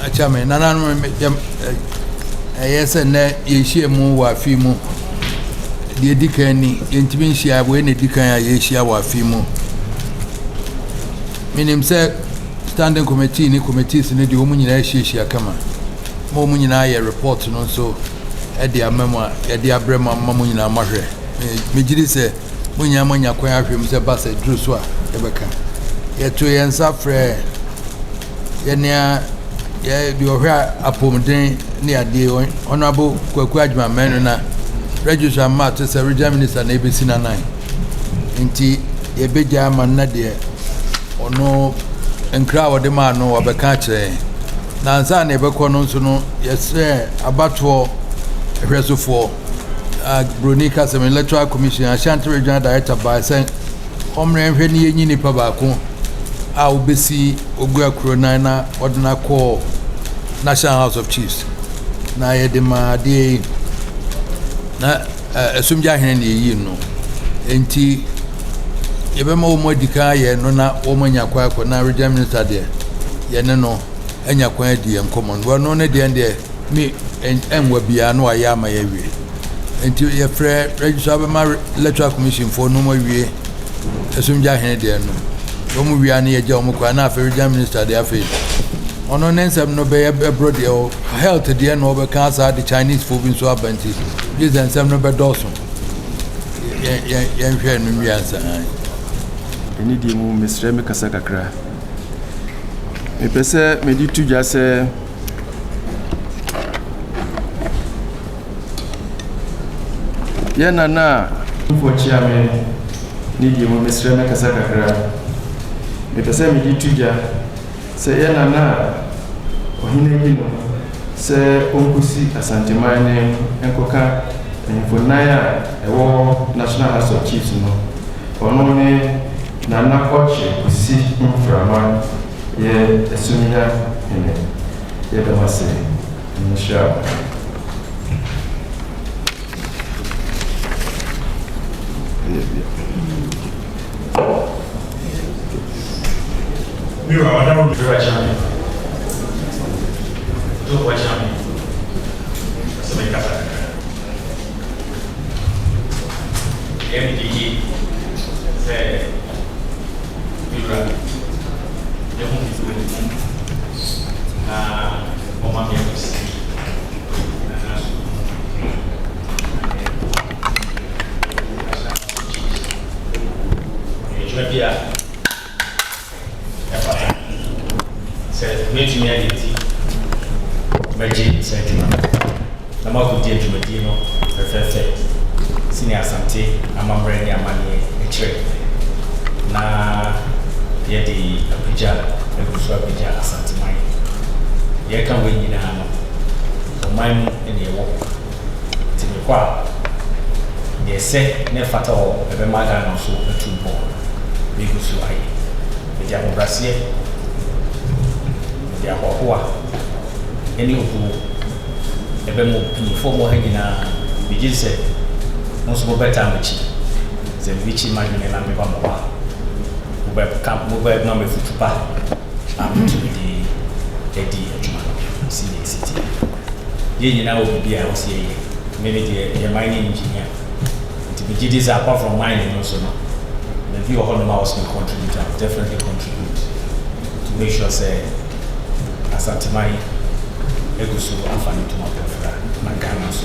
Achame nana no yes na yehie mu wa afi mu de dikan ni yentimi nhia we na dikan ya yehia wa afi mu minim say standing committee ni committees ni de omu nyina hia kama mo mu nyina ya report no so e de amema e de abrema mamu nyina mahwe me gidi say mo nyina manya kwan ahwem say ba say dru so a e beka ye to yensa frɛ ye nea ye bi ohwa apomden ne ade honorable Kwaku Adwumamhene na register mat say regional minister na ebesi na 9 nti ye beja man na de ono enkra wode ma no obeka kire na nsa na ebekọ no nso no yesre abato ehwesofo Bronika Sem Electoral Commission Ashanti Regional Director by say omre hwe ne yenyi nipa baako a obesi ogua krona na odena call National House of Chiefs na yedema de na Essumajamanhene ne yi no enti yebema wo modika ye no na wo manya kwa na regional minister de ye ne no anya kwa di enkomo no ne de ende mi enwa bia no aya ma ye wie enti ye frɛ register be electoral commission for no mo wie Essumajamanhene de no wo mu wie na ye gya wo kwa na afɛ regional minister de afɛ ono nensem no be abroad your health de no be cancer the Chinese food in so abanti this ensem no be doso ye hwe no wiansa eni di mu mesre me kasa kakra me pese me di tuja se ye nana for chairman ni di mu mesre me kasa kakra me pese me di tuja se ye nana ohine gino se onkusi Ashanti-Manhene enkoka enfonaya ewo National House of Chiefs no ono ne nana koche kusi mframa ye Essumajamanhene ye damase insha Mira, madame le président. Tout va jamais. Ça me casse. MDI, c'est Mira. Je vous dis on m'a bien aussi. Je vais bien. C'est mais tu m'as dit Magic c'est tu m'as na ma ko die dwumadi no perfect senior Asante amambre ni amane echire na ye di apija ebuso apija Asante-Manhene ye kan we nyina no o man ene wo ti me kwa ye se ne fata o ebe maga no so etumbo bi gusu ayi e dia mo brasie ya kwa eni obu ebe mo pinfo mo hanyina bijise mo so beta machi ze bichi magine na me ba mo ba mo ba camp mo ba na me futupa am to di edi adwuma si city ye nyina obi bia o se ye me me di mining engineer to be this apart from mining also no the view of how I was contribute definitely contribute to make sure say Asante-Manhene egusu afani to my prefer na Ghana so